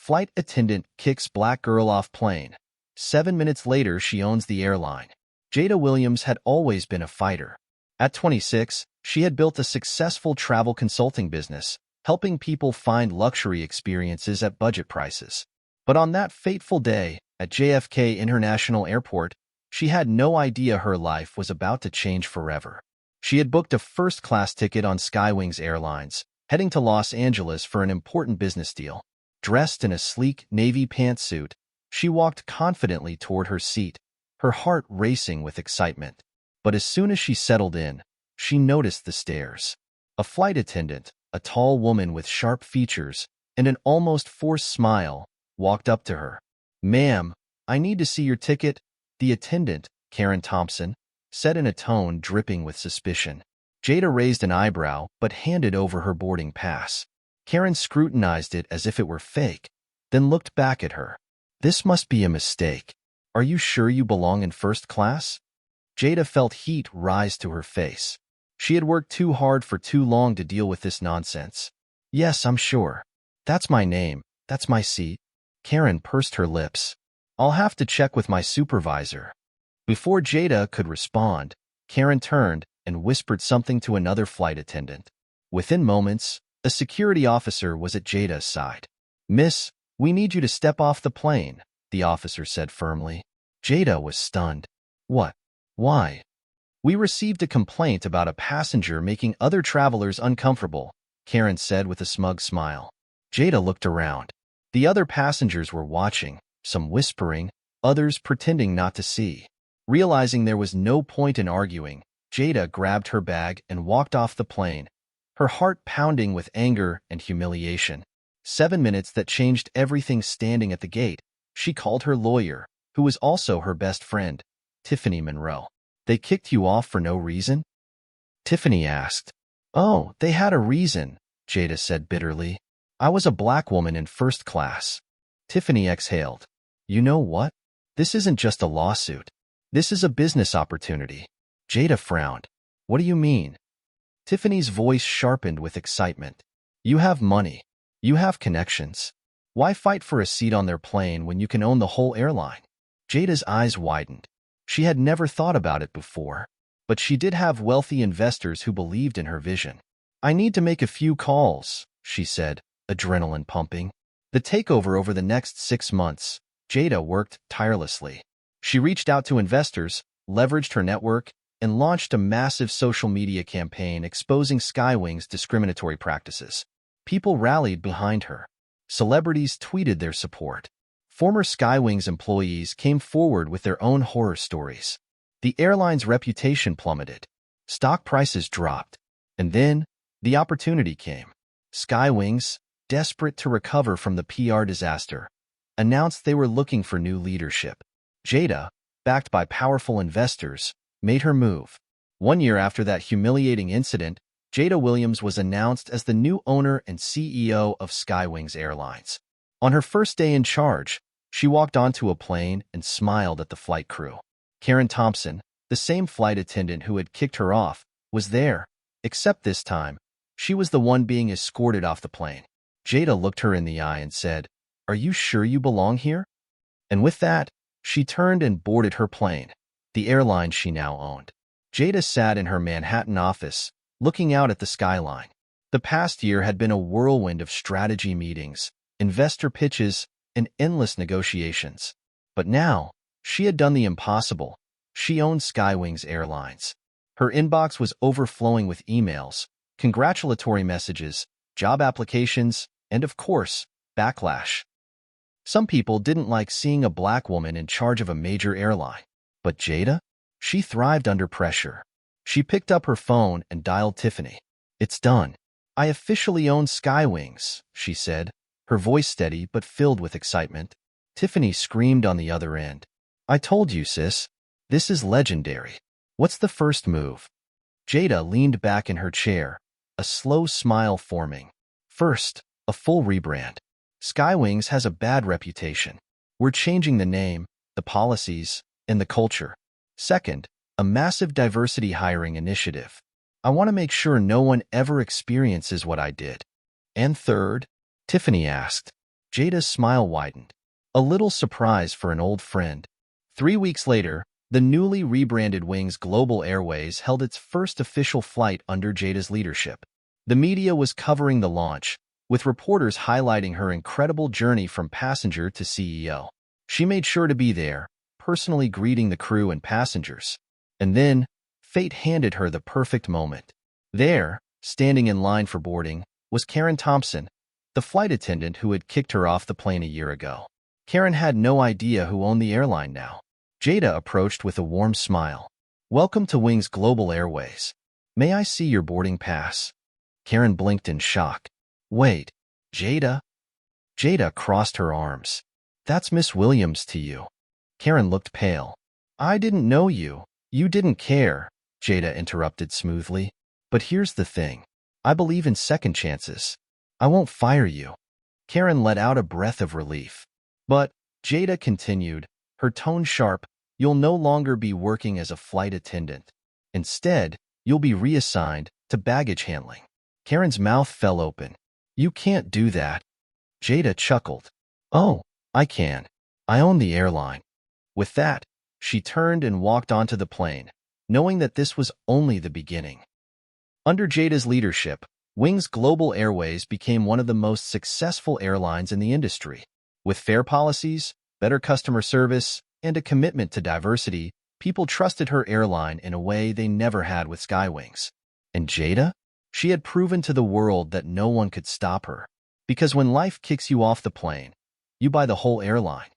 Flight attendant kicks black girl off plane. 7 minutes later, she owns the airline. Jada Williams had always been a fighter. At 26, she had built a successful travel consulting business, helping people find luxury experiences at budget prices. But on that fateful day, at JFK International Airport, she had no idea her life was about to change forever. She had booked a first-class ticket on Skywings Airlines, heading to Los Angeles for an important business deal. Dressed in a sleek navy pantsuit, she walked confidently toward her seat, her heart racing with excitement. But as soon as she settled in, she noticed the stares. A flight attendant, a tall woman with sharp features and an almost forced smile, walked up to her. "Ma'am, I need to see your ticket," the attendant, Karen Thompson, said in a tone dripping with suspicion. Jada raised an eyebrow but handed over her boarding pass. Karen scrutinized it as if it were fake, then looked back at her. "This must be a mistake. Are you sure you belong in first class?" Jada felt heat rise to her face. She had worked too hard for too long to deal with this nonsense. "Yes, I'm sure. That's my name. That's my seat." Karen pursed her lips. "I'll have to check with my supervisor." Before Jada could respond, Karen turned and whispered something to another flight attendant. Within moments, a security officer was at Jada's side. "Miss, we need you to step off the plane," the officer said firmly. Jada was stunned. "What? Why?" "We received a complaint about a passenger making other travelers uncomfortable," Karen said with a smug smile. Jada looked around. The other passengers were watching, some whispering, others pretending not to see. Realizing there was no point in arguing, Jada grabbed her bag and walked off the plane, her heart pounding with anger and humiliation. 7 minutes that changed everything. Standing at the gate, she called her lawyer, who was also her best friend, Tiffany Monroe. "They kicked you off for no reason?" Tiffany asked. "Oh, they had a reason," Jada said bitterly. "I was a black woman in first class." Tiffany exhaled. "You know what? This isn't just a lawsuit. This is a business opportunity." Jada frowned. "What do you mean?" Tiffany's voice sharpened with excitement. "You have money. You have connections. Why fight for a seat on their plane when you can own the whole airline?" Jada's eyes widened. She had never thought about it before, but she did have wealthy investors who believed in her vision. "I need to make a few calls," she said, adrenaline pumping. The takeover over the next 6 months, Jada worked tirelessly. She reached out to investors, leveraged her network, and launched a massive social media campaign exposing Skywings' discriminatory practices. People rallied behind her. Celebrities tweeted their support. Former Skywings employees came forward with their own horror stories. The airline's reputation plummeted. Stock prices dropped. And then, the opportunity came. Skywings, desperate to recover from the PR disaster, announced they were looking for new leadership. Jada, backed by powerful investors, made her move. 1 year after that humiliating incident, Jada Williams was announced as the new owner and CEO of Skywings Airlines. On her first day in charge, she walked onto a plane and smiled at the flight crew. Karen Thompson, the same flight attendant who had kicked her off, was there, except this time, she was the one being escorted off the plane. Jada looked her in the eye and said, "Are you sure you belong here?" And with that, she turned and boarded her plane, the airline she now owned. Jada sat in her Manhattan office, looking out at the skyline. The past year had been a whirlwind of strategy meetings, investor pitches, and endless negotiations. But now, she had done the impossible. She owned Skywings Airlines. Her inbox was overflowing with emails, congratulatory messages, job applications, and of course, backlash. Some people didn't like seeing a black woman in charge of a major airline. But Jada? She thrived under pressure. She picked up her phone and dialed Tiffany. "It's done. I officially own Skywings," she said, her voice steady but filled with excitement. Tiffany screamed on the other end. "I told you, sis. This is legendary. What's the first move?" Jada leaned back in her chair, a slow smile forming. "First, a full rebrand. Skywings has a bad reputation. We're changing the name, the policies, and the culture. Second, a massive diversity hiring initiative. I want to make sure no one ever experiences what I did." "And third?" Tiffany asked. Jada's smile widened, a little surprise for an old friend. 3 weeks later, the newly rebranded Wings Global Airways held its first official flight under Jada's leadership. The media was covering the launch, with reporters highlighting her incredible journey from passenger to CEO. She made sure to be there, personally greeting the crew and passengers. And then, fate handed her the perfect moment. There, standing in line for boarding, was Karen Thompson, the flight attendant who had kicked her off the plane a year ago. Karen had no idea who owned the airline now. Jada approached with a warm smile. "Welcome to Wings Global Airways. May I see your boarding pass?" Karen blinked in shock. "Wait, Jada?" Jada crossed her arms. "That's Miss Williams to you." Karen looked pale. "I didn't know you. You didn't care," Jada interrupted smoothly. "But here's the thing. I believe in second chances. I won't fire you." Karen let out a breath of relief. "But," Jada continued, her tone sharp, "you'll no longer be working as a flight attendant. Instead, you'll be reassigned to baggage handling." Karen's mouth fell open. "You can't do that." Jada chuckled. "Oh, I can. I own the airline." With that, she turned and walked onto the plane, knowing that this was only the beginning. Under Jada's leadership, Wings Global Airways became one of the most successful airlines in the industry. With fair policies, better customer service, and a commitment to diversity, people trusted her airline in a way they never had with Skywings. And Jada? She had proven to the world that no one could stop her. Because when life kicks you off the plane, you buy the whole airline.